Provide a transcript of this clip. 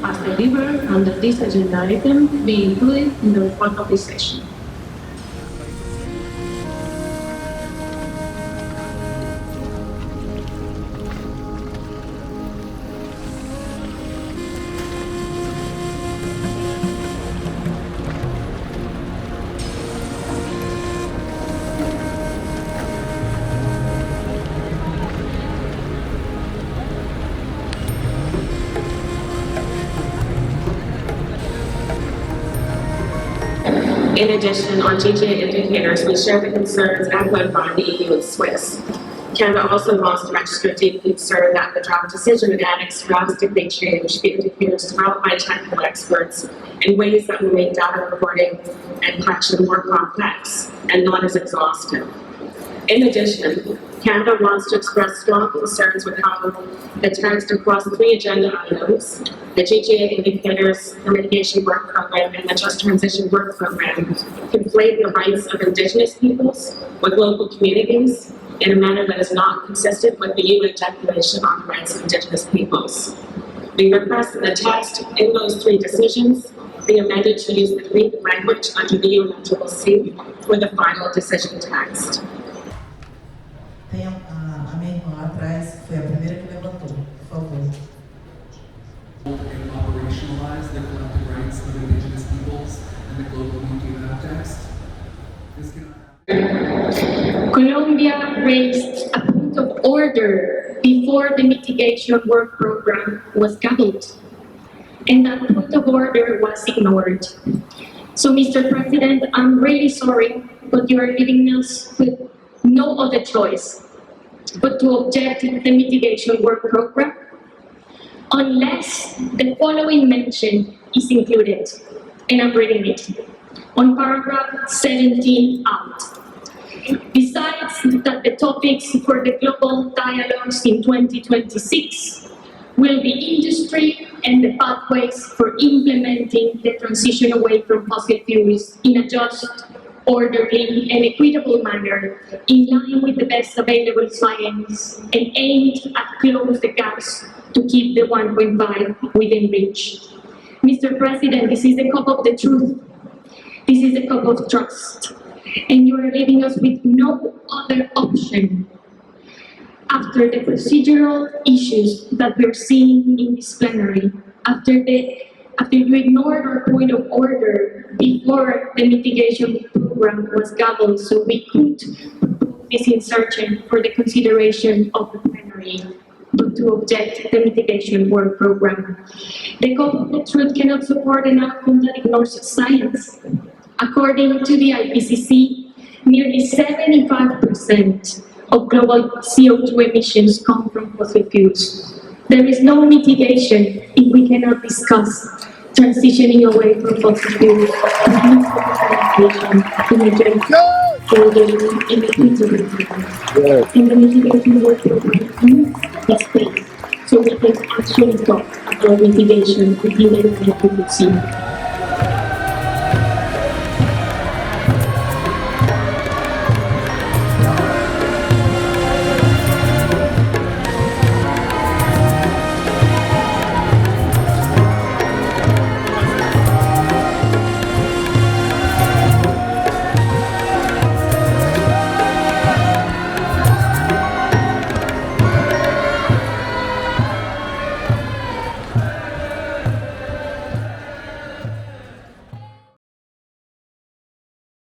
as delivered under this agenda item be included in the report of this session. In addition, on GGA indicators, we share the concerns echoed by the EU and Swiss. Canada also wants to register deep concern that the draft decision in Annex drastically changed the indicators developed by technical experts in ways that will make data reporting and collection more complex and not as exhaustive. In addition, Canada wants to express strong concerns with how the text across 3 agenda items, the GGA indicators, the mitigation work program, and the just transition work program, conflate the rights of Indigenous peoples with local communities in a manner that is not consistent with the UN Declaration on the Rights of Indigenous Peoples. We request that the text in those 3 decisions be amended to use the Greek language under the UNFCCC for the final decision text. Tem a minha irmã atrás, foi a primeira que levantou, por favor. And operationalize the collective rights of Indigenous peoples and the global UN text. This cannot Colombia raised a point of order before the mitigation work program was gaveled, and that point of order was ignored. So, Mr. President, I'm really sorry, but you are leaving us with no other choice but to object to the mitigation work program unless the following mention is included, and I'm reading it, on paragraph 17 out. Besides that the topics for the global dialogues in 2026 will be industry and the pathways for implementing the transition away from fossil fuels in a just, orderly and equitable manner in line with the best available science and aimed at close the gaps to keep the 1.5 within reach. Mr. President, this is the COP of the truth. This is the COP of trust. And you are leaving us with no other option after the procedural issues that we're seeing in this plenary, after you ignored our point of order before the mitigation program was gaveled, so we could propose this insertion for the consideration of the plenary, but to object the mitigation work program. The COP of the truth cannot support an outcome that ignores science. According to the IPCC, nearly 75% of global CO2 emissions come from fossil fuels. There is no mitigation if we cannot discuss transitioning away from fossil fuels in the mitigation work program in this space, so we can actually talk about mitigation within the IPCC.